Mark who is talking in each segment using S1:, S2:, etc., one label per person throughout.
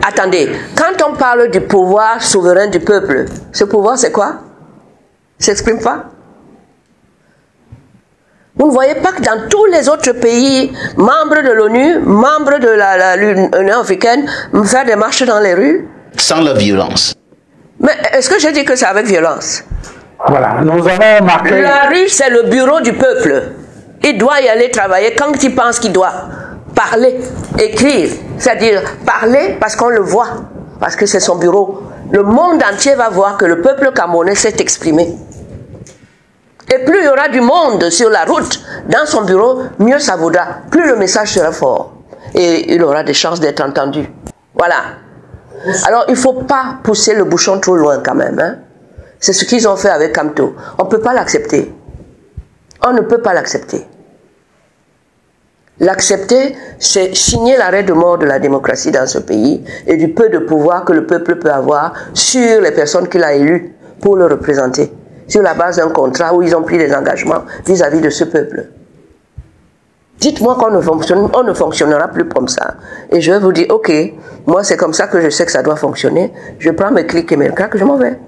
S1: attendez, quand on parle du pouvoir souverain du peuple, ce pouvoir c'est quoi? S'exprime pas? Vous ne voyez pas que dans tous les autres pays, membres de l'ONU, membres de l'Union africaine, faire des marches dans les rues?
S2: Sans la violence.
S1: Mais est-ce que j'ai dit que c'est avec violence?
S3: Voilà, nous avons marqué...
S1: La rue, c'est le bureau du peuple. Il doit y aller travailler quand il pense qu'il doit. Parler, écrire, c'est-à-dire parler parce qu'on le voit, parce que c'est son bureau. Le monde entier va voir que le peuple camerounais s'est exprimé. Et plus il y aura du monde sur la route, dans son bureau, mieux ça vaudra. Plus le message sera fort. Et il aura des chances d'être entendu. Voilà. Alors, il ne faut pas pousser le bouchon trop loin quand même. Hein. C'est ce qu'ils ont fait avec Kamto. On ne peut pas l'accepter. On ne peut pas l'accepter. L'accepter, c'est signer l'arrêt de mort de la démocratie dans ce pays et du peu de pouvoir que le peuple peut avoir sur les personnes qu'il a élues pour le représenter, sur la base d'un contrat où ils ont pris des engagements vis-à-vis de ce peuple. Dites-moi qu'on ne fonctionnera plus comme ça. Et je vais vous dire, ok, moi c'est comme ça que je sais que ça doit fonctionner. Je prends mes clics et mes claques, je m'en vais.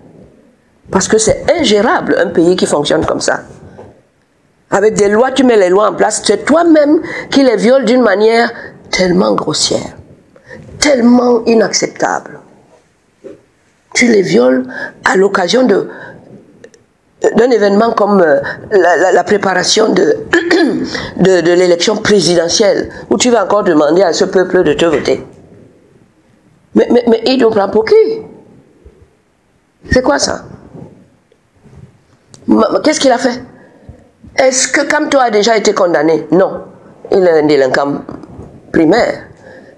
S1: Parce que c'est ingérable un pays qui fonctionne comme ça. Avec des lois, tu mets les lois en place, c'est toi-même qui les violes d'une manière tellement grossière, tellement inacceptable. Tu les violes à l'occasion d'un événement comme la préparation de l'élection présidentielle, où tu vas encore demander à ce peuple de te voter. Mais il nous prend pour qui? C'est quoi ça? Qu'est-ce qu'il a fait? Est-ce que Kamto a déjà été condamné? Non. Il est un délinquant primaire.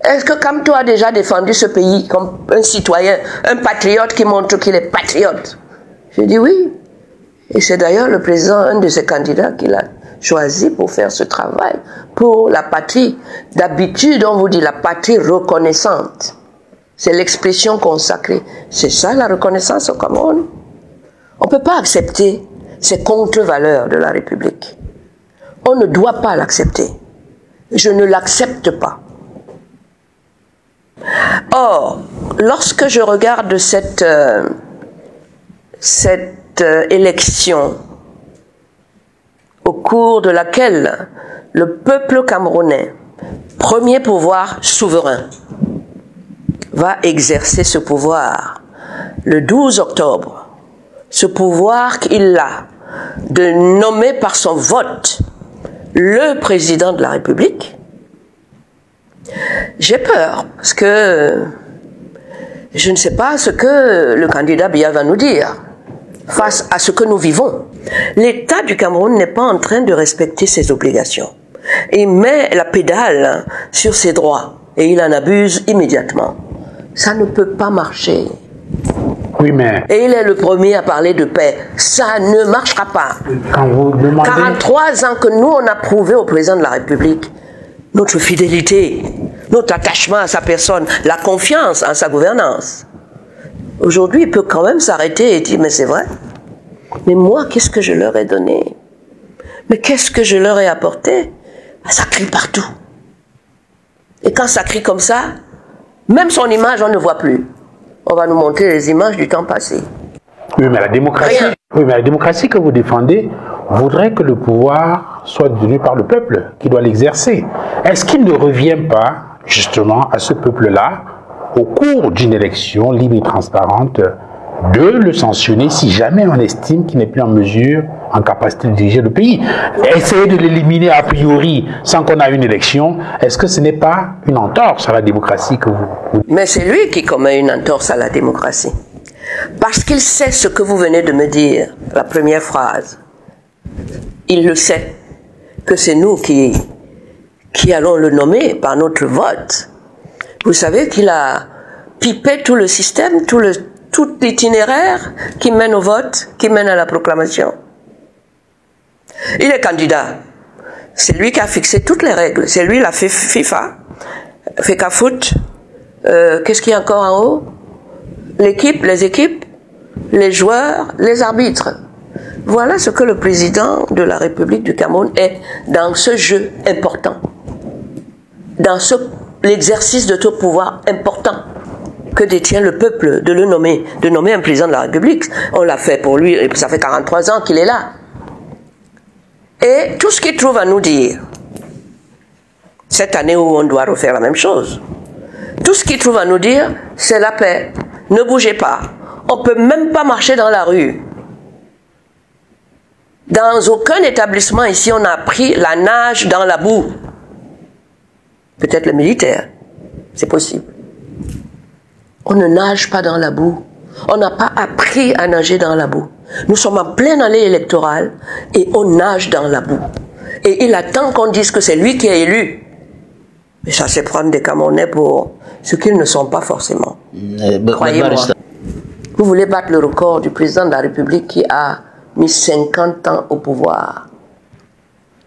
S1: Est-ce que Kamto a déjà défendu ce pays comme un citoyen, un patriote qui montre qu'il est patriote? Je dis oui. Et c'est d'ailleurs le président, un de ses candidats qu'il a choisi pour faire ce travail, pour la patrie. D'habitude, on vous dit la patrie reconnaissante. C'est l'expression consacrée. C'est ça la reconnaissance au Cameroun. On ne peut pas accepter ces contre-valeurs de la République. On ne doit pas l'accepter. Je ne l'accepte pas. Or, lorsque je regarde cette élection au cours de laquelle le peuple camerounais, premier pouvoir souverain, va exercer ce pouvoir le 12 octobre, ce pouvoir qu'il a de nommer par son vote le président de la République, j'ai peur parce que je ne sais pas ce que le candidat Biya va nous dire face à ce que nous vivons. L'État du Cameroun n'est pas en train de respecter ses obligations. Il met la pédale sur ses droits et il en abuse immédiatement. Ça ne peut pas marcher.
S3: Oui, mais...
S1: Et il est le premier à parler de paix. Ça ne marchera pas.
S3: Quand vous demandez...
S1: 43 ans que nous, on a prouvé au président de la République notre fidélité, notre attachement à sa personne, la confiance en sa gouvernance. Aujourd'hui, il peut quand même s'arrêter et dire, mais c'est vrai. Mais moi, qu'est-ce que je leur ai donné? Mais qu'est-ce que je leur ai apporté? Ça crie partout. Et quand ça crie comme ça, même son image, on ne voit plus. On va nous montrer les images du temps passé.
S3: Oui, mais la démocratie que vous défendez voudrait que le pouvoir soit donné par le peuple, qui doit l'exercer. Est-ce qu'il ne revient pas, justement, à ce peuple-là, au cours d'une élection libre et transparente, de le sanctionner si jamais on estime qu'il n'est plus en mesure, en capacité de diriger le pays? Essayer de l'éliminer a priori sans qu'on ait une élection, est-ce que ce n'est pas une entorse à la démocratie que vous...
S1: Mais c'est lui qui commet une entorse à la démocratie. Parce qu'il sait ce que vous venez de me dire, la première phrase. Il le sait, que c'est nous qui allons le nommer par notre vote. Vous savez qu'il a pipé tout le système, tout l'itinéraire qui mène au vote, qui mène à la proclamation. Il est candidat. C'est lui qui a fixé toutes les règles. C'est lui la FIFA, FECAFOOT, qu'est-ce qu'il y a encore en haut? L'équipe, les équipes, les joueurs, les arbitres. Voilà ce que le président de la République du Cameroun est dans ce jeu important. Dans l'exercice de tout pouvoir important. que détient le peuple, de nommer un président de la République. On l'a fait pour lui, et ça fait 43 ans qu'il est là. Et tout ce qu'il trouve à nous dire, cette année où on doit refaire la même chose, tout ce qu'il trouve à nous dire, c'est la paix. Ne bougez pas. On ne peut même pas marcher dans la rue. Dans aucun établissement ici, on a appris la nage dans la boue. Peut-être le militaire, c'est possible. On ne nage pas dans la boue. On n'a pas appris à nager dans la boue. Nous sommes en pleine année électorale et on nage dans la boue. Et il attend qu'on dise que c'est lui qui est élu. Mais ça, c'est prendre des Camerounais pour ce qu'ils ne sont pas forcément. Croyez-moi. Vous voulez battre le record du président de la République qui a mis 50 ans au pouvoir.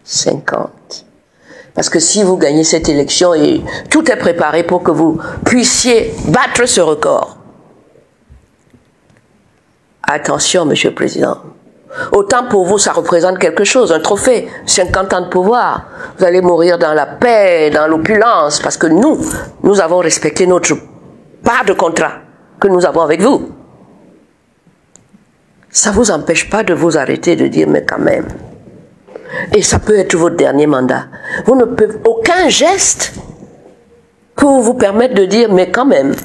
S1: 50. Parce que si vous gagnez cette élection, et tout est préparé pour que vous puissiez battre ce record. Attention, Monsieur le Président. Autant pour vous, ça représente quelque chose, un trophée, 50 ans de pouvoir. Vous allez mourir dans la paix, dans l'opulence, parce que nous avons respecté notre part de contrat que nous avons avec vous. Ça ne vous empêche pas de vous arrêter de dire, mais quand même. Et ça peut être votre dernier mandat. Vous ne pouvez aucun geste pour vous permettre de dire, mais quand même.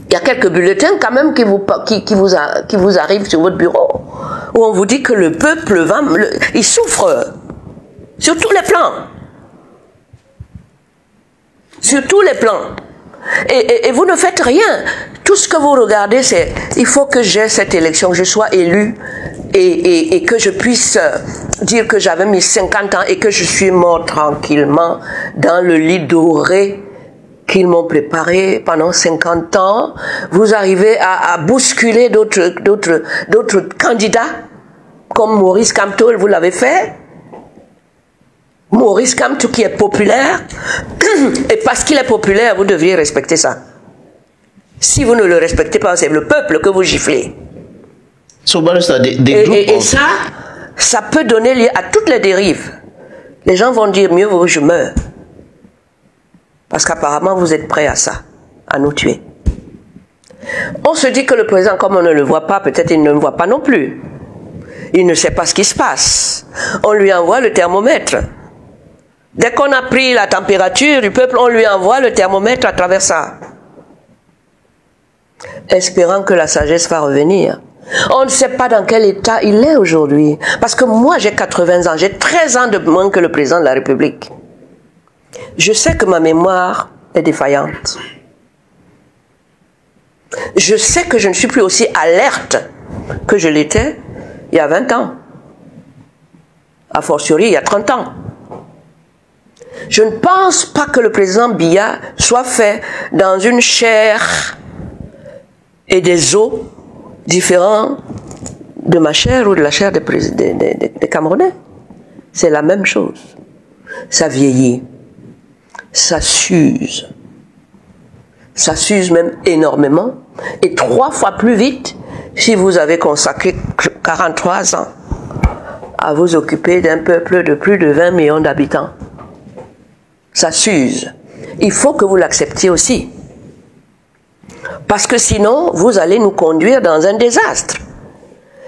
S1: Il y a quelques bulletins quand même qui vous arrivent sur votre bureau, où on vous dit que le peuple il souffre sur tous les plans. Sur tous les plans. Et vous ne faites rien. Tout ce que vous regardez, c'est il faut que j'ai cette élection, que je sois élu et que je puisse dire que j'avais mis 50 ans et que je suis mort tranquillement dans le lit doré qu'ils m'ont préparé pendant 50 ans. Vous arrivez à bousculer d'autres candidats, comme Maurice Kamto, vous l'avez fait. Maurice Kamto qui est populaire, et parce qu'il est populaire, vous devriez respecter ça. Si vous ne le respectez pas, c'est le peuple que vous giflez. Et ça peut donner lieu à toutes les dérives. Les gens vont dire, mieux vaut que je meure. Parce qu'apparemment, vous êtes prêts à ça, à nous tuer. On se dit que le président, comme on ne le voit pas, peut-être il ne me voit pas non plus. Il ne sait pas ce qui se passe. On lui envoie le thermomètre. Dès qu'on a pris la température du peuple, on lui envoie le thermomètre à travers ça. Espérant que la sagesse va revenir. On ne sait pas dans quel état il est aujourd'hui. Parce que moi, j'ai 80 ans. J'ai 13 ans de moins que le président de la République. Je sais que ma mémoire est défaillante. Je sais que je ne suis plus aussi alerte que je l'étais il y a 20 ans. A fortiori, il y a 30 ans. Je ne pense pas que le président Biya soit fait dans une chair et des os différents de ma chair ou de la chair des Camerounais. C'est la même chose. Ça vieillit. Ça s'use. Ça s'use même énormément. Et 3 fois plus vite si vous avez consacré 43 ans à vous occuper d'un peuple de plus de 20 millions d'habitants. Ça s'use. Il faut que vous l'acceptiez aussi. Parce que sinon, vous allez nous conduire dans un désastre.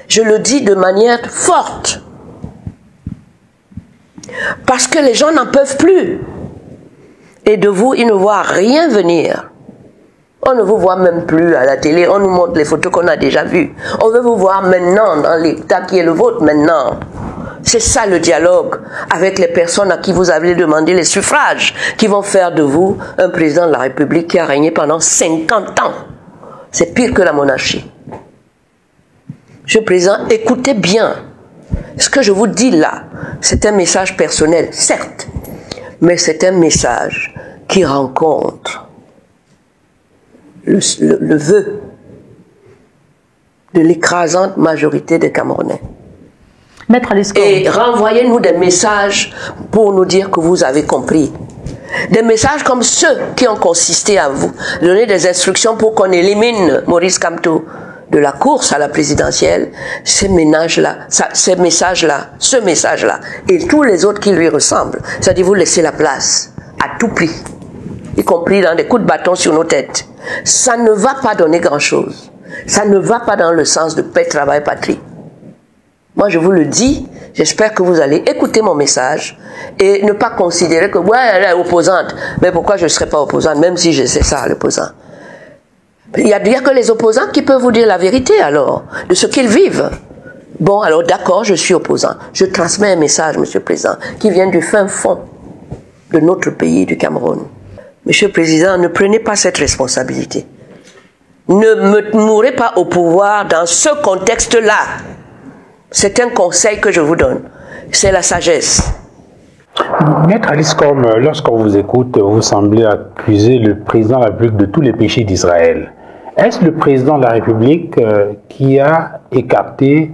S1: Je le dis de manière forte. Parce que les gens n'en peuvent plus. Et de vous, ils ne voient rien venir. On ne vous voit même plus à la télé. On nous montre les photos qu'on a déjà vues. On veut vous voir maintenant, dans l'état qui est le vôtre maintenant. C'est ça le dialogue avec les personnes à qui vous avez demandé les suffrages, qui vont faire de vous un président de la République qui a régné pendant 50 ans. C'est pire que la monarchie. Monsieur le Président, écoutez bien. Ce que je vous dis là, c'est un message personnel, certes, mais c'est un message qui rencontre le vœu de l'écrasante majorité des Camerounais. Et renvoyez-nous des messages pour nous dire que vous avez compris. Des messages comme ceux qui ont consisté à vous donner des instructions pour qu'on élimine Maurice Kamto de la course à la présidentielle, ce message-là, et tous les autres qui lui ressemblent. C'est-à-dire vous laissez la place à tout prix y compris dans des coups de bâton sur nos têtes, ça ne va pas donner grand-chose. Ça ne va pas dans le sens de paix, travail, patrie. Moi, je vous le dis, j'espère que vous allez écouter mon message et ne pas considérer que, ouais, elle est opposante. Mais pourquoi je ne serais pas opposante, même si je sais ça, l'opposant? Il y a que les opposants qui peuvent vous dire la vérité, alors, de ce qu'ils vivent. Bon, alors d'accord, je suis opposant. Je transmets un message, Monsieur le Président, qui vient du fin fond de notre pays, du Cameroun. Monsieur le Président, ne prenez pas cette responsabilité. Ne me mourrez pas au pouvoir dans ce contexte-là. C'est un conseil que je vous donne. C'est la sagesse.
S3: Maître Alice Combes, lorsqu'on vous écoute, vous semblez accuser le président de la République de tous les péchés d'Israël. Est-ce le président de la République qui a écarté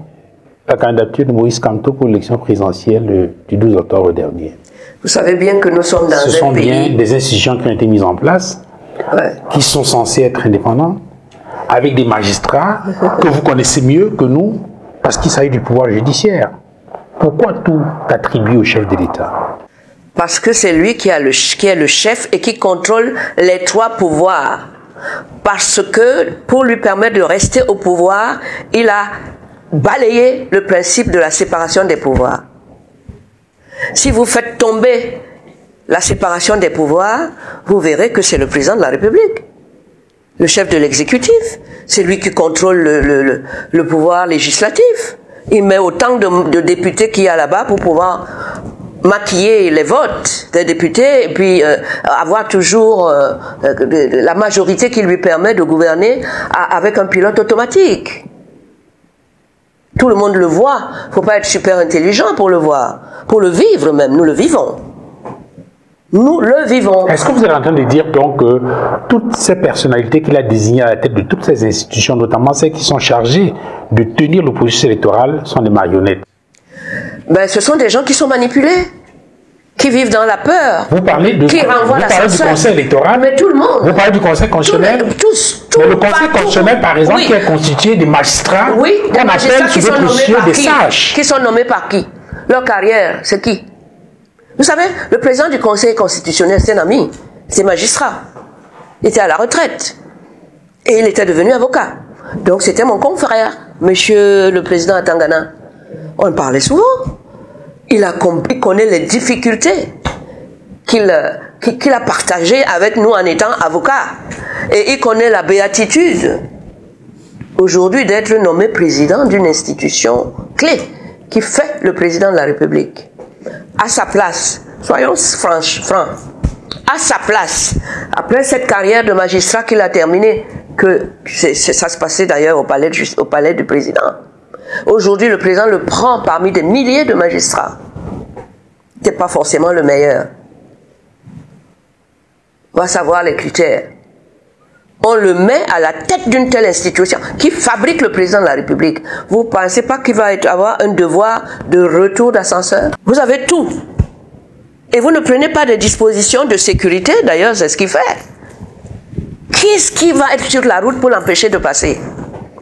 S3: la candidature de Moïse Kamto pour l'élection présidentielle du 12 octobre dernier?
S1: Vous savez bien que nous sommes dans un pays... Ce sont bien
S3: des institutions qui ont été mises en place, qui sont censées être indépendantes, avec des magistrats que vous connaissez mieux que nous, parce qu'il s'agit du pouvoir judiciaire. Pourquoi tout attribuer au chef de l'État?
S1: Parce que c'est lui qui est le chef et qui contrôle les trois pouvoirs. Parce que, pour lui permettre de rester au pouvoir, il a balayé le principe de la séparation des pouvoirs. Si vous faites tomber la séparation des pouvoirs, vous verrez que c'est le président de la République, le chef de l'exécutif. C'est lui qui contrôle le pouvoir législatif. Il met autant de députés qu'il y a là-bas pour pouvoir maquiller les votes des députés et puis avoir toujours la majorité qui lui permet de gouverner avec un pilote automatique. Tout le monde le voit. Il ne faut pas être super intelligent pour le voir. Pour le vivre même. Nous le vivons. Nous le vivons.
S3: Est-ce que vous êtes en train de dire donc que toutes ces personnalités qu'il a désignées à la tête de toutes ces institutions, notamment celles qui sont chargées de tenir l'opposition électorale, sont des marionnettes?
S1: Ben, ce sont des gens qui sont manipulés, qui vivent dans la peur,
S3: vous parlez de,
S1: qui renvoient
S3: du Conseil électoral,
S1: mais tout le monde.
S3: Vous parlez du Conseil constitutionnel. Mais le Conseil constitutionnel, par exemple, qui est constitué de magistrats, qu'on appelle sur d'autres dossiers des sages.
S1: Qui sont nommés par qui? Leur carrière, c'est qui? Vous savez, le président du Conseil constitutionnel, c'est un ami, c'est magistrat. Il était à la retraite. Et il était devenu avocat. Donc c'était mon confrère, monsieur le président Atangana. On parlait souvent. Il connaît les difficultés qu'il a partagées avec nous en étant avocat. Et il connaît la béatitude aujourd'hui d'être nommé président d'une institution clé qui fait le président de la République. À sa place, soyons francs, à sa place, après cette carrière de magistrat qu'il a terminée, ça se passait d'ailleurs au palais du président. Aujourd'hui, le président le prend parmi des milliers de magistrats. Il n'était pas forcément le meilleur. On va savoir les critères. On le met à la tête d'une telle institution qui fabrique le président de la République. Vous ne pensez pas qu'il va avoir un devoir de retour d'ascenseur? Vous avez tout. Et vous ne prenez pas de dispositions de sécurité, d'ailleurs, c'est ce qu'il fait. Qu'est-ce qui va être sur la route pour l'empêcher de passer?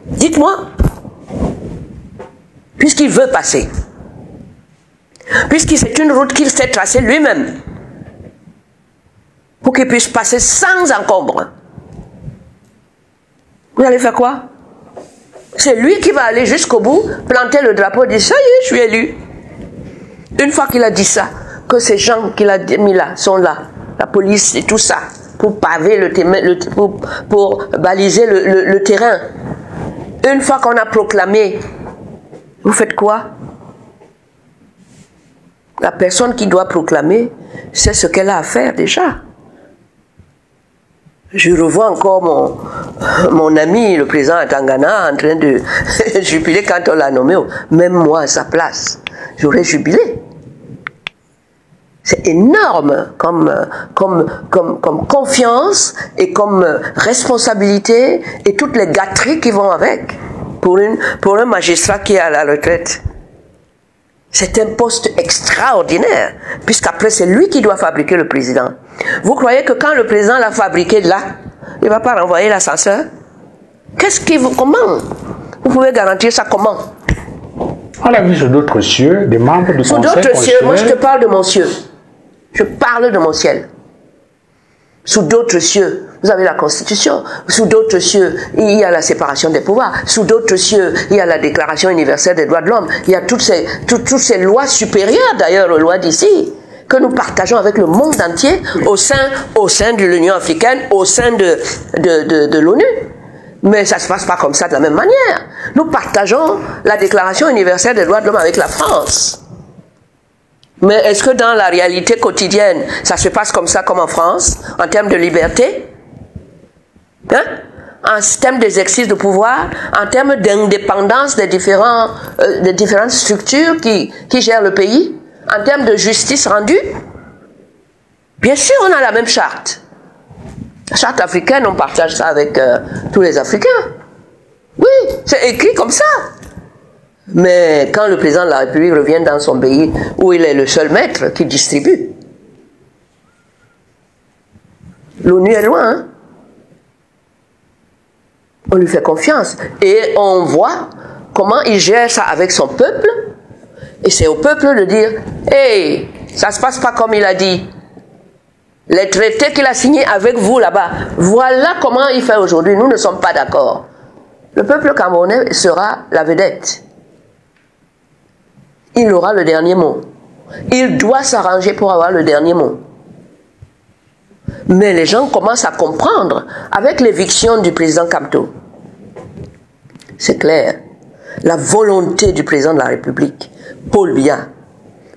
S1: Dites-moi. Puisqu'il veut passer. Puisque c'est une route qu'il s'est tracée lui-même. Pour qu'il puisse passer sans encombre. Vous allez faire quoi? C'est lui qui va aller jusqu'au bout, planter le drapeau, dire ça y est, je suis élu. Une fois qu'il a dit ça, que ces gens qu'il a mis là sont là, la police et tout ça, pour paver pour baliser le terrain. Une fois qu'on a proclamé, vous faites quoi? La personne qui doit proclamer, c'est ce qu'elle a à faire déjà. Je revois encore mon ami, le président Atangana, en train de jubiler quand on l'a nommé. Même moi, à sa place, j'aurais jubilé. C'est énorme comme confiance et comme responsabilité et toutes les gâteries qui vont avec pour un magistrat qui est à la retraite. C'est un poste extraordinaire, puisqu'après c'est lui qui doit fabriquer le président. Vous croyez que quand le président l'a fabriqué là, il ne va pas renvoyer l'ascenseur? Comment? Vous pouvez garantir ça comment?
S3: On l'a vu sur d'autres cieux, des membres du Conseil constitutionnel.
S1: Sur d'autres cieux, moi je te parle de mon cieux. Je parle de mon ciel. Sous d'autres cieux, vous avez la Constitution. Sous d'autres cieux, il y a la séparation des pouvoirs. Sous d'autres cieux, il y a la Déclaration universelle des droits de l'homme. Il y a toutes ces lois supérieures, d'ailleurs, aux lois d'ici, que nous partageons avec le monde entier au sein de l'Union africaine, au sein de l'ONU. Mais ça ne se passe pas comme ça de la même manière. Nous partageons la Déclaration universelle des droits de l'homme avec la France. Mais est-ce que dans la réalité quotidienne, ça se passe comme ça, comme en France, en termes de liberté, hein? En termes d'exercice de pouvoir, en termes d'indépendance des différentes structures qui gèrent le pays, en termes de justice rendue? Bien sûr, on a la même charte. La charte africaine, on partage ça avec tous les Africains. Oui, c'est écrit comme ça. Mais quand le président de la République revient dans son pays où il est le seul maître qui distribue, l'ONU est loin, hein? On lui fait confiance et on voit comment il gère ça avec son peuple, et c'est au peuple de dire « Hey, ça se passe pas comme il a dit. Les traités qu'il a signés avec vous là-bas, voilà comment il fait aujourd'hui. Nous ne sommes pas d'accord. » Le peuple camerounais sera la vedette. Il aura le dernier mot. Il doit s'arranger pour avoir le dernier mot. Mais les gens commencent à comprendre avec l'éviction du président Kamto. C'est clair. La volonté du président de la République, Paul Biya,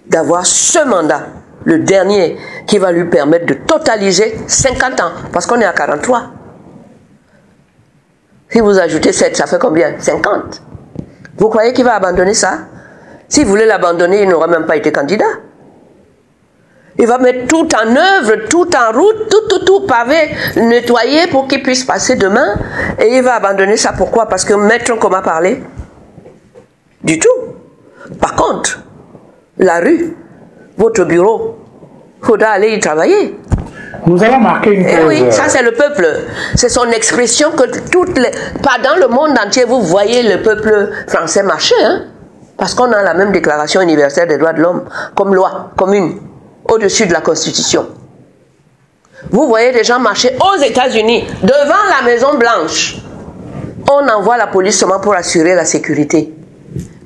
S1: d'avoir ce mandat, le dernier, qui va lui permettre de totaliser 50 ans, parce qu'on est à 43. Si vous ajoutez 7, ça fait combien? 50. Vous croyez qu'il va abandonner ça? S'il voulait l'abandonner, il n'aurait même pas été candidat. Il va mettre tout en œuvre, tout en route, tout pavé, nettoyé pour qu'il puisse passer demain. Et il va abandonner ça. Pourquoi? Parce que Maître Nkrumah a parlé. Du tout. Par contre, la rue, votre bureau, il faudra aller y travailler.
S3: Nous allons marquer une pause.
S1: Eh oui, ça c'est le peuple. C'est son expression que pas dans le monde entier, vous voyez le peuple français marcher, hein? Parce qu'on a la même déclaration universelle des droits de l'homme comme loi commune au-dessus de la Constitution. Vous voyez des gens marcher aux États-Unis devant la Maison Blanche. On envoie la police seulement pour assurer la sécurité.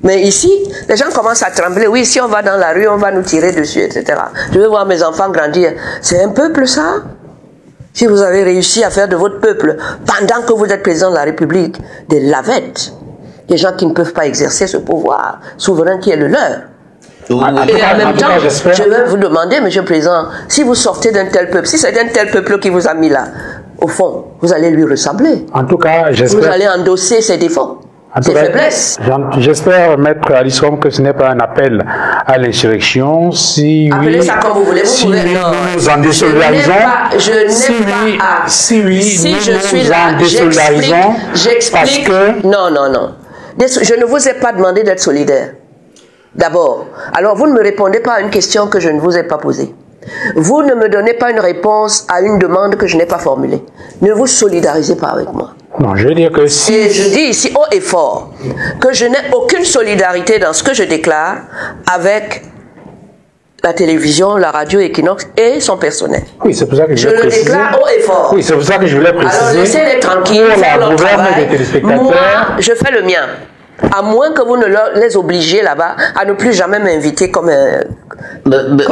S1: Mais ici, les gens commencent à trembler. Oui, si on va dans la rue, on va nous tirer dessus, etc. Je veux voir mes enfants grandir. C'est un peuple, ça? Si vous avez réussi à faire de votre peuple, pendant que vous êtes président de la République, des lavettes, des gens qui ne peuvent pas exercer ce pouvoir souverain qui est le leur. Et en même temps, je vais vous demander, Monsieur le Président, si vous sortez d'un tel peuple, si c'est un tel peuple qui vous a mis là, au fond, vous allez lui ressembler.
S3: En tout cas, j'espère.
S1: Vous allez endosser ses défauts, ses faiblesses.
S3: J'espère, Maître Alice Rom, que ce n'est pas un appel à l'insurrection. Si
S1: appelez ça comme vous voulez.
S3: Si oui, nous en désolidarisons. Si oui,
S1: si je suis
S3: nous
S1: là,
S3: en désolidarisons.
S1: J'explique. Non. Je ne vous ai pas demandé d'être solidaire. D'abord. Alors, vous ne me répondez pas à une question que je ne vous ai pas posée. Vous ne me donnez pas une réponse à une demande que je n'ai pas formulée. Ne vous solidarisez pas avec moi.
S3: Non, je veux dire que si...
S1: Et je dis ici haut et fort que je n'ai aucune solidarité dans ce que je déclare avec la télévision, la radio Equinox et son personnel.
S3: Oui, c'est pour ça que je voulais préciser.
S1: Je le déclare haut et fort.
S3: Oui, c'est pour ça que je voulais préciser.
S1: Alors laissez-les tranquilles, faire leur travail. Moi, je fais le mien. À moins que vous ne les obligiez là-bas à ne plus jamais m'inviter comme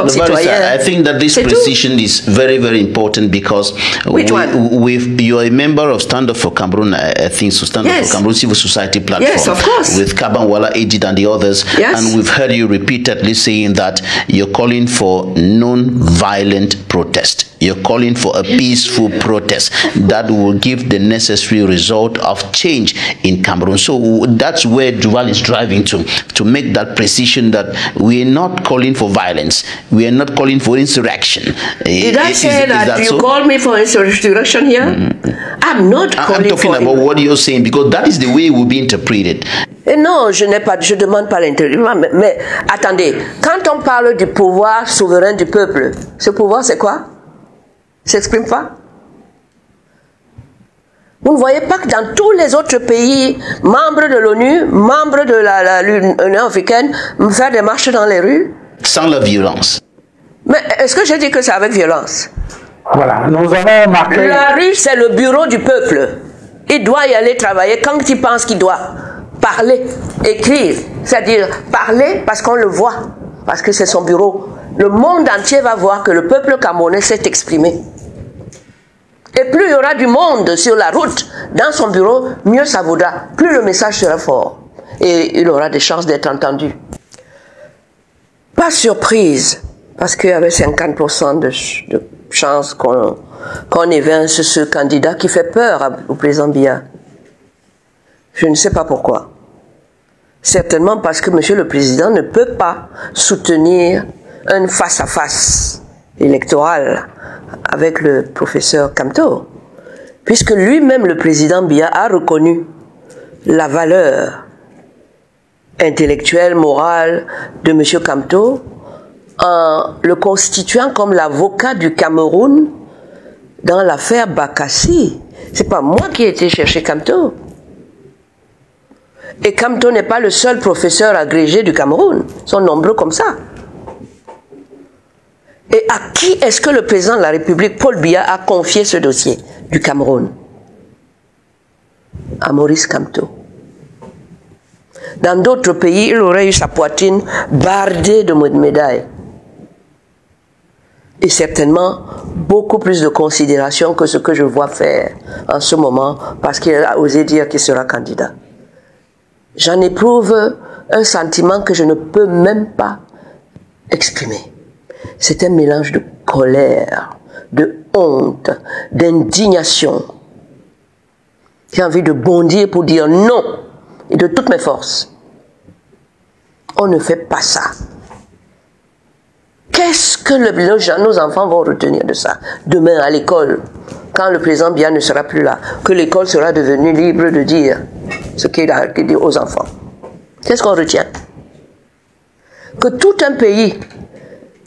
S1: citoyen.
S2: I think that this precision is very, very important because you're a member of Stand Up for Cameroon, I think, so Stand Up for Cameroon Civil Society platform.
S1: Yes, of course.
S2: With Kabanwala, Edith and the others.
S1: Yes.
S2: And we've heard you repeatedly saying that you're calling for non-violent protest. You're calling for a peaceful protest that will give the necessary result of change in Cameroon. So that's where Duval is driving to make that precision that we are not calling for violence. We are not calling for insurrection.
S1: Did I say that you call me for insurrection here? I'm not calling for...
S2: I'm talking about what you're saying because that is the way it will be interpreted.
S1: Et non, je demande pas l'interdiction. Mais attendez, quand on parle du pouvoir souverain du peuple, ce pouvoir c'est quoi? S'exprime pas? Vous ne voyez pas que dans tous les autres pays, membres de l'ONU, membres de l'Union africaine, faire des marches dans les rues?
S2: Sans la violence.
S1: Mais est-ce que j'ai dit que c'est avec violence?
S3: Voilà, nous avons marqué...
S1: La rue, c'est le bureau du peuple. Il doit y aller travailler quand il pense qu'il doit parler, écrire. C'est-à-dire parler parce qu'on le voit, parce que c'est son bureau. Le monde entier va voir que le peuple camerounais s'est exprimé. Et plus il y aura du monde sur la route, dans son bureau, mieux ça vaudra. Plus le message sera fort. Et il aura des chances d'être entendu. Pas surprise, parce qu'il y avait 50% de chances qu'on évince ce candidat qui fait peur au président Biya. Je ne sais pas pourquoi. Certainement parce que M. le Président ne peut pas soutenir un face-à-face électoral avec le professeur Kamto, puisque lui-même, le président Biya, a reconnu la valeur intellectuelle, morale de M. Kamto en le constituant comme l'avocat du Cameroun dans l'affaire Bakassi. C'est pas moi qui ai été chercher Kamto. Et Kamto n'est pas le seul professeur agrégé du Cameroun. Ils sont nombreux comme ça. Et à qui est-ce que le président de la République, Paul Biya, a confié ce dossier du Cameroun? À Maurice Kamto. Dans d'autres pays, il aurait eu sa poitrine bardée de médailles. Et certainement beaucoup plus de considération que ce que je vois faire en ce moment, parce qu'il a osé dire qu'il sera candidat. J'en éprouve un sentiment que je ne peux même pas exprimer. C'est un mélange de colère, de honte, d'indignation. J'ai envie de bondir pour dire non, et de toutes mes forces. On ne fait pas ça. Qu'est-ce que nos enfants vont retenir de ça demain à l'école, quand le président Biya ne sera plus là, que l'école sera devenue libre de dire ce qu'il a dit aux enfants? Qu'est-ce qu'on retient? Que tout un pays,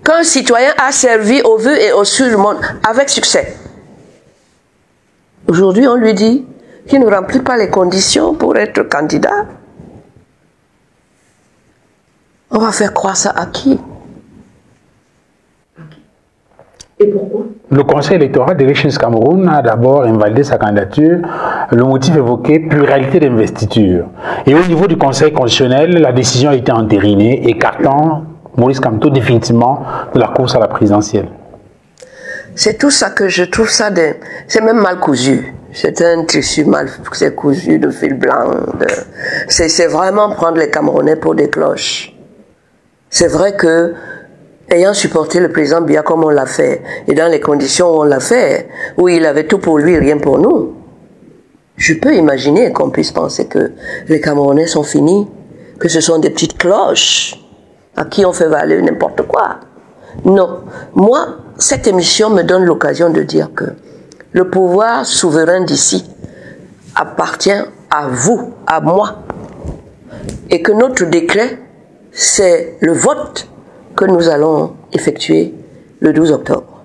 S1: qu'un citoyen a servi au vu et au su du monde avec succès. Aujourd'hui, on lui dit qu'il ne remplit pas les conditions pour être candidat. On va faire croire ça à qui? Et pourquoi?
S3: Le Conseil électoral de l'Échéance Cameroun a d'abord invalidé sa candidature. Le motif évoqué, pluralité d'investiture. Et au niveau du Conseil constitutionnel, la décision a été entérinée, écartant Maurice Kamto définitivement de la course à la présidentielle.
S1: C'est tout ça que je trouve ça c'est même mal cousu. C'est un tissu mal cousu de fil blanc. C'est vraiment prendre les Camerounais pour des cloches. C'est vrai que, ayant supporté le président Biya comme on l'a fait, et dans les conditions où on l'a fait, où il avait tout pour lui, rien pour nous, je peux imaginer qu'on puisse penser que les Camerounais sont finis, que ce sont des petites cloches à qui on fait valer n'importe quoi. Non. Moi, cette émission me donne l'occasion de dire que le pouvoir souverain d'ici appartient à vous, à moi, et que notre décret, c'est le vote que nous allons effectuer le 12 octobre.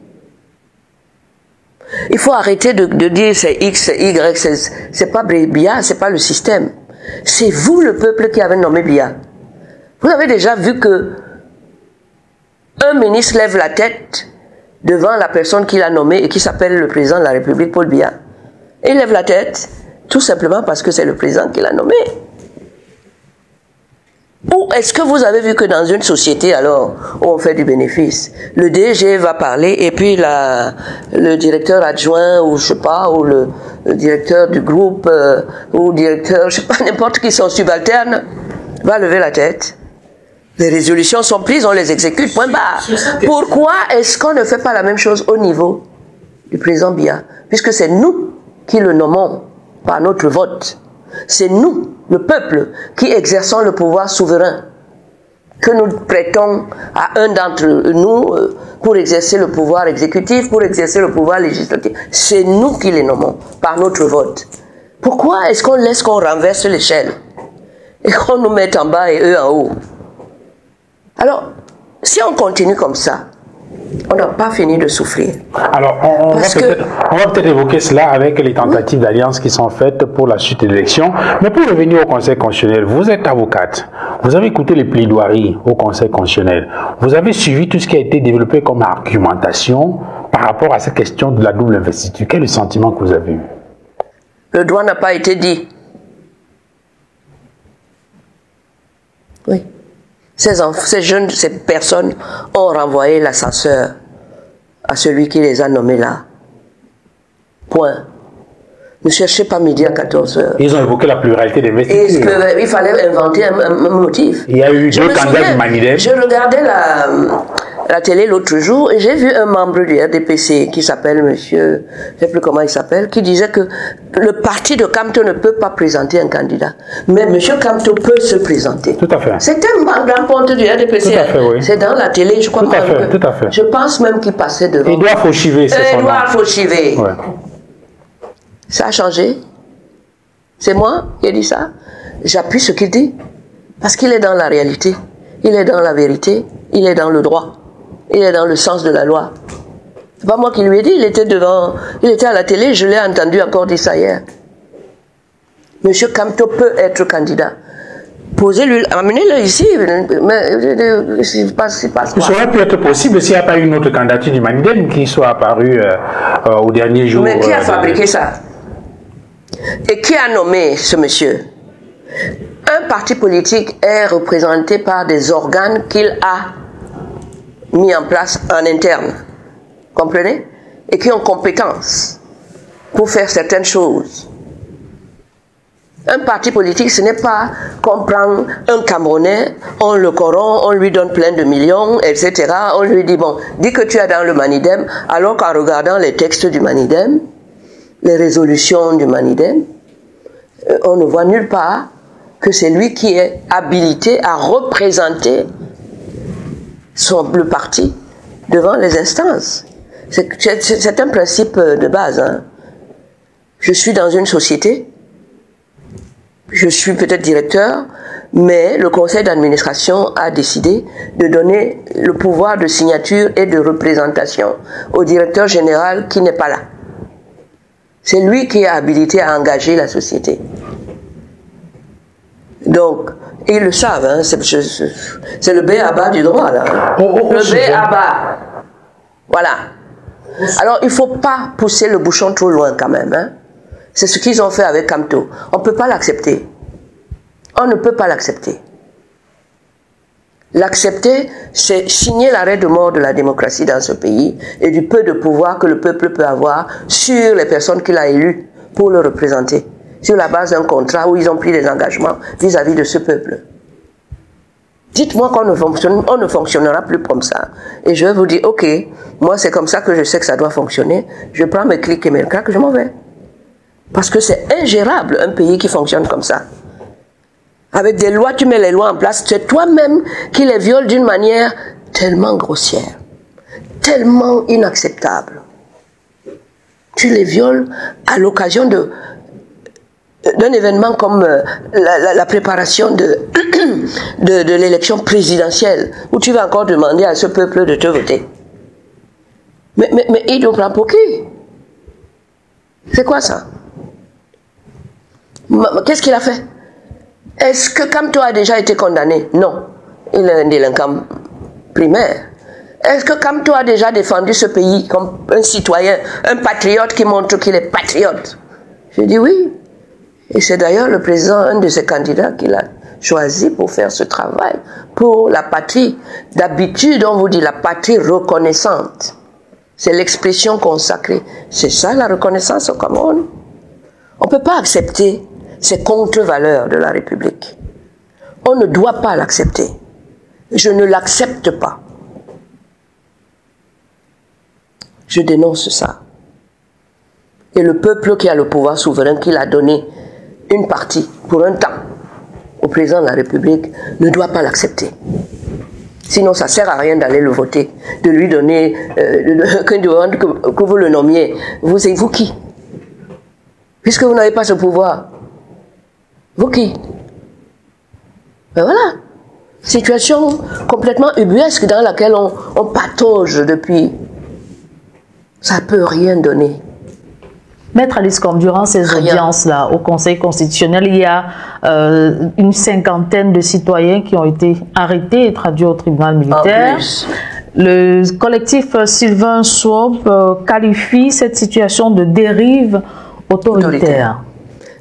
S1: Il faut arrêter de dire c'est X, c'est Y, c'est pas Biya, c'est pas le système. C'est vous, le peuple, qui avez nommé Biya. Vous avez déjà vu que un ministre lève la tête devant la personne qu'il a nommée et qui s'appelle le président de la République, Paul Biya. Et il lève la tête tout simplement parce que c'est le président qui l'a nommé. Ou est-ce que vous avez vu que dans une société alors où on fait du bénéfice, le DG va parler et puis le directeur adjoint ou je sais pas, ou le directeur du groupe ou directeur, je sais pas, n'importe qui sont subalternes, va lever la tête. Les résolutions sont prises, on les exécute, point barre. Pourquoi est-ce qu'on ne fait pas la même chose au niveau du président Biya? Puisque c'est nous qui le nommons par notre vote. C'est nous, le peuple, qui exerçons le pouvoir souverain que nous prêtons à un d'entre nous pour exercer le pouvoir exécutif, pour exercer le pouvoir législatif. C'est nous qui les nommons par notre vote. Pourquoi est-ce qu'on laisse qu'on renverse l'échelle et qu'on nous mette en bas et eux en haut? Alors, si on continue comme ça, on n'a pas fini de souffrir.
S3: Alors, on va peut-être évoquer cela avec les tentatives d'alliance qui sont faites pour la suite de l'élection. Mais pour revenir au Conseil constitutionnel, vous êtes avocate. Vous avez écouté les plaidoiries au Conseil constitutionnel. Vous avez suivi tout ce qui a été développé comme argumentation par rapport à cette question de la double investiture, quel est le sentiment que vous avez eu?
S1: Le droit n'a pas été dit. Oui. Ces jeunes, ces personnes ont renvoyé l'ascenseur à celui qui les a nommés là. Point. Ne cherchez pas midi à 14h.
S3: Ils ont évoqué la pluralité des investitures.
S1: Il fallait inventer un motif.
S3: Il y a eu deux candidats du Manidem.
S1: Je regardais la télé l'autre jour et j'ai vu un membre du RDPC qui s'appelle monsieur, je ne sais plus comment il s'appelle, qui disait que le parti de Kamto ne peut pas présenter un candidat. Mais monsieur Kamto peut se présenter.
S3: Tout à fait.
S1: C'est un grand ponte du RDPC.
S3: Tout à fait, oui.
S1: C'est dans la télé, je crois.
S3: Tout à fait, tout à fait.
S1: Je pense même qu'il passait devant.
S3: Edouard Fauchivé, c'est son nom.
S1: Edouard Fauchivé.
S3: Ouais.
S1: Ça a changé. C'est moi qui ai dit ça. J'appuie ce qu'il dit. Parce qu'il est dans la réalité. Il est dans la vérité. Il est dans le droit. Il est dans le sens de la loi. C'est pas moi qui lui ai dit. Il était devant. Il était à la télé. Je l'ai entendu encore dire ça hier. Monsieur Kamto peut être candidat. Posez-lui, amenez-le ici. Mais
S3: ça aurait pu être possible s'il n'y a pas eu une autre candidature du Manidem qui soit apparue au dernier jour.
S1: Mais qui a fabriqué ça? Et qui a nommé ce monsieur? Un parti politique est représenté par des organes qu'il a mis en place en interne. Comprenez? Et qui ont compétence pour faire certaines choses. Un parti politique, ce n'est pas qu'on prend un Camerounais, on le corrompt, on lui donne plein de millions, etc. On lui dit, bon, dis que tu es dans le Manidem, alors qu'en regardant les textes du Manidem, les résolutions du Manidem, on ne voit nulle part que c'est lui qui est habilité à représenter le parti devant les instances. C'est un principe de base. Hein. Je suis dans une société, je suis peut-être directeur, mais le conseil d'administration a décidé de donner le pouvoir de signature et de représentation au directeur général qui n'est pas là. C'est lui qui est habilité à engager la société. Donc, ils le savent, hein, c'est le b.a.-ba du droit, là. Le b.a.-ba. Voilà. Alors, il ne faut pas pousser le bouchon trop loin, quand même. Hein. C'est ce qu'ils ont fait avec Kamto. On ne peut pas l'accepter. On ne peut pas l'accepter. L'accepter, c'est signer l'arrêt de mort de la démocratie dans ce pays et du peu de pouvoir que le peuple peut avoir sur les personnes qu'il a élues pour le représenter, sur la base d'un contrat où ils ont pris des engagements vis-à-vis de ce peuple. Dites-moi qu'on ne fonctionnera plus comme ça. Et je vais vous dire, ok, moi c'est comme ça que je sais que ça doit fonctionner. Je prends mes clics et mes claques, je m'en vais. Parce que c'est ingérable un pays qui fonctionne comme ça. Avec des lois, tu mets les lois en place, c'est toi-même qui les violes d'une manière tellement grossière, tellement inacceptable. Tu les violes à l'occasion d'un événement comme la préparation de l'élection présidentielle, où tu vas encore demander à ce peuple de te voter. Mais il nous prend pour qui? C'est quoi ça? Qu'est-ce qu'il a fait? Est-ce que Kamto a déjà été condamné? Non. Il est un délinquant primaire. Est-ce que Kamto a déjà défendu ce pays comme un citoyen, un patriote qui montre qu'il est patriote? Je dis oui. Et c'est d'ailleurs le président, un de ses candidats qu'il a choisi pour faire ce travail, pour la patrie. D'habitude, on vous dit la patrie reconnaissante. C'est l'expression consacrée. C'est ça la reconnaissance au Cameroun. On ne peut pas accepter ces contre-valeurs de la République. On ne doit pas l'accepter. Je ne l'accepte pas. Je dénonce ça. Et le peuple qui a le pouvoir souverain, qu'il a donné une partie pour un temps au président de la République, ne doit pas l'accepter. Sinon, ça ne sert à rien d'aller le voter, de lui donner, que vous le nommiez. C'est vous qui? Puisque vous n'avez pas ce pouvoir. Vous qui? Ben voilà. Situation complètement ubuesque dans laquelle on patauge depuis. Ça ne peut rien donner.
S4: Maître Alice Combes, durant ces audiences-là au Conseil constitutionnel, il y a une cinquantaine de citoyens qui ont été arrêtés et traduits au tribunal militaire. Le collectif Sylvain Swob qualifie cette situation de dérive autoritaire.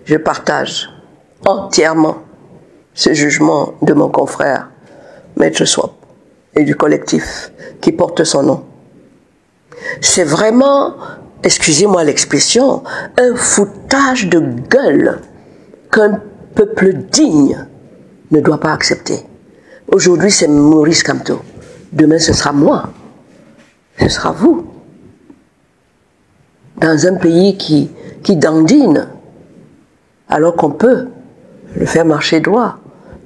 S1: Je partage entièrement ce jugement de mon confrère, Maître Swob, et du collectif qui porte son nom. C'est vraiment, excusez-moi l'expression, un foutage de gueule qu'un peuple digne ne doit pas accepter. Aujourd'hui, c'est Maurice Kamto. Demain, ce sera moi. Ce sera vous. Dans un pays qui dandine, alors qu'on peut le faire marcher droit,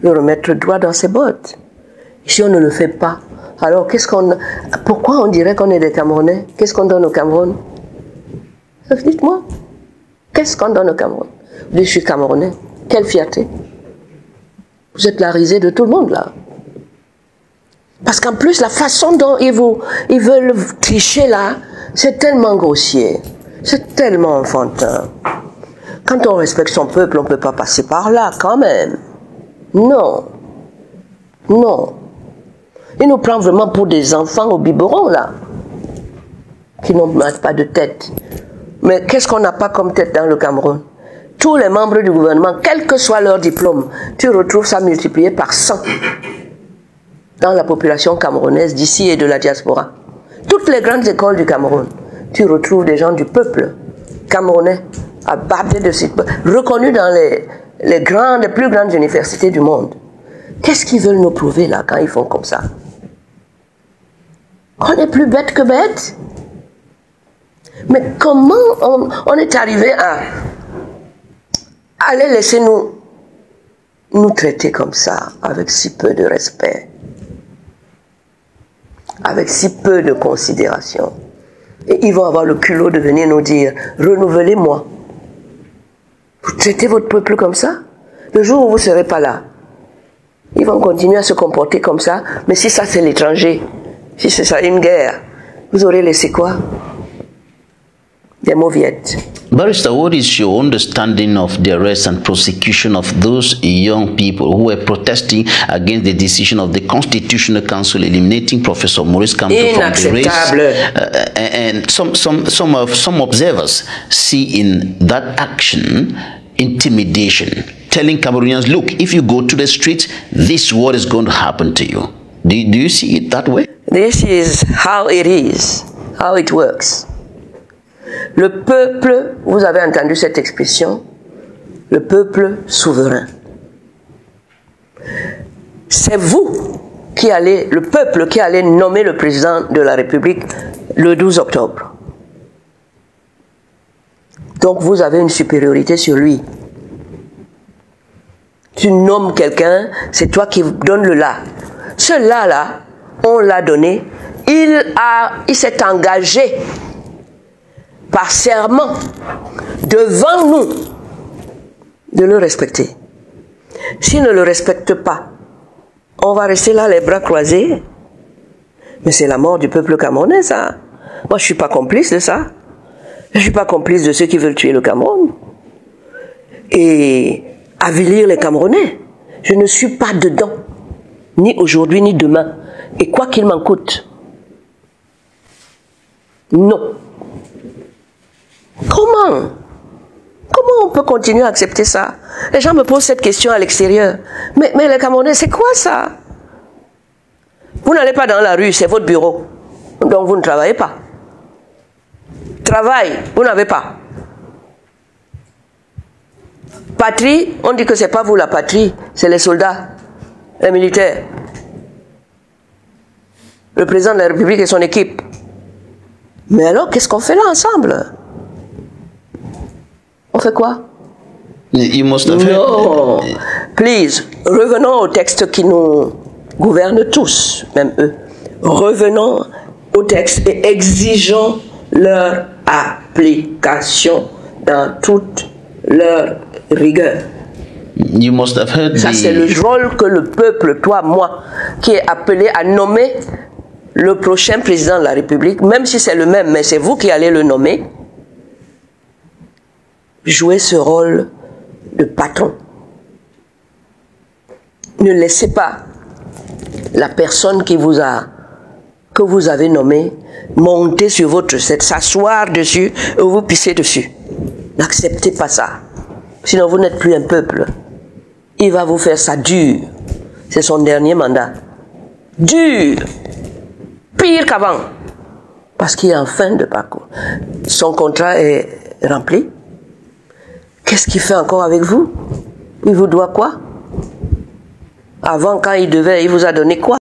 S1: le remettre droit dans ses bottes. Si on ne le fait pas, alors pourquoi on dirait qu'on est des Camerounais? Qu'est-ce qu'on donne au Cameroun? Dites-moi, qu'est-ce qu'on donne au Cameroun? Je suis Camerounais. Quelle fierté. Vous êtes la risée de tout le monde, là. Parce qu'en plus, la façon dont ils veulent tricher, là, c'est tellement grossier. C'est tellement enfantin. Quand on respecte son peuple, on ne peut pas passer par là, quand même. Non. Non. Il nous prend vraiment pour des enfants au biberon, là, qui n'ont pas de tête. Mais qu'est-ce qu'on n'a pas comme tête dans le Cameroun? Tous les membres du gouvernement, quel que soit leur diplôme, tu retrouves ça multiplié par 100 dans la population camerounaise d'ici et de la diaspora. Toutes les grandes écoles du Cameroun, tu retrouves des gens du peuple camerounais, à bâtir de ce peuple, reconnus dans les plus grandes universités du monde. Qu'est-ce qu'ils veulent nous prouver là quand ils font comme ça? On est plus bête que bête. Mais comment on est arrivé à aller laisser nous traiter comme ça, avec si peu de respect, avec si peu de considération? Et ils vont avoir le culot de venir nous dire, renouvelez-moi. Vous traitez votre peuple comme ça? Le jour où vous ne serez pas là, ils vont continuer à se comporter comme ça. Mais si ça c'est l'étranger, si c'est ça une guerre, vous aurez laissé quoi? Des mauviettes.
S2: Barrister, what is your understanding of the arrest and prosecution of those young people who were protesting against the decision of the Constitutional Council eliminating Professor Maurice Kamto from the race? And some observers see in that action intimidation, telling Cameroonians, look, if you go to the streets, this is what is going to happen to you. Do you see it that way?
S1: This is how it is, how it works. Le peuple, vous avez entendu cette expression, le peuple souverain. C'est vous qui allez, le peuple qui allez nommer le président de la République le 12 octobre. Donc vous avez une supériorité sur lui. Tu nommes quelqu'un, c'est toi qui donnes le là. Ce là, on l'a donné, il s'est engagé par serment devant nous de le respecter. S'il ne le respecte pas, on va rester là les bras croisés. Mais c'est la mort du peuple camerounais, ça. Moi, je ne suis pas complice de ça. Je ne suis pas complice de ceux qui veulent tuer le Cameroun et avilir les Camerounais. Je ne suis pas dedans, ni aujourd'hui ni demain. Et quoi qu'il m'en coûte. Non. Comment on peut continuer à accepter ça? Les gens me posent cette question à l'extérieur. Mais les Camerounais, c'est quoi ça? Vous n'allez pas dans la rue, c'est votre bureau. Donc vous ne travaillez pas. Travail, vous n'avez pas. Patrie, on dit que c'est pas vous la patrie, c'est les soldats, les militaires. Le président de la République et son équipe. Mais alors, qu'est-ce qu'on fait là ensemble? On fait quoi? Non. Please, revenons au texte qui nous gouverne tous, même eux. Revenons au texte et exigeons leur application dans toute leur rigueur.
S2: You must have heard
S1: ça, c'est le rôle que le peuple, toi, moi, qui est appelé à nommer le prochain président de la République, même si c'est le même, mais c'est vous qui allez le nommer, jouer ce rôle de patron. Ne laissez pas la personne qui vous a que vous avez nommé monter sur votre recette, s'asseoir dessus et vous pisser dessus. N'acceptez pas ça. Sinon, vous n'êtes plus un peuple. Il va vous faire ça dur. C'est son dernier mandat. Dur. Pire qu'avant. Parce qu'il est en fin de parcours. Son contrat est rempli. Qu'est-ce qu'il fait encore avec vous? Il vous doit quoi? Avant, quand il devait, il vous a donné quoi?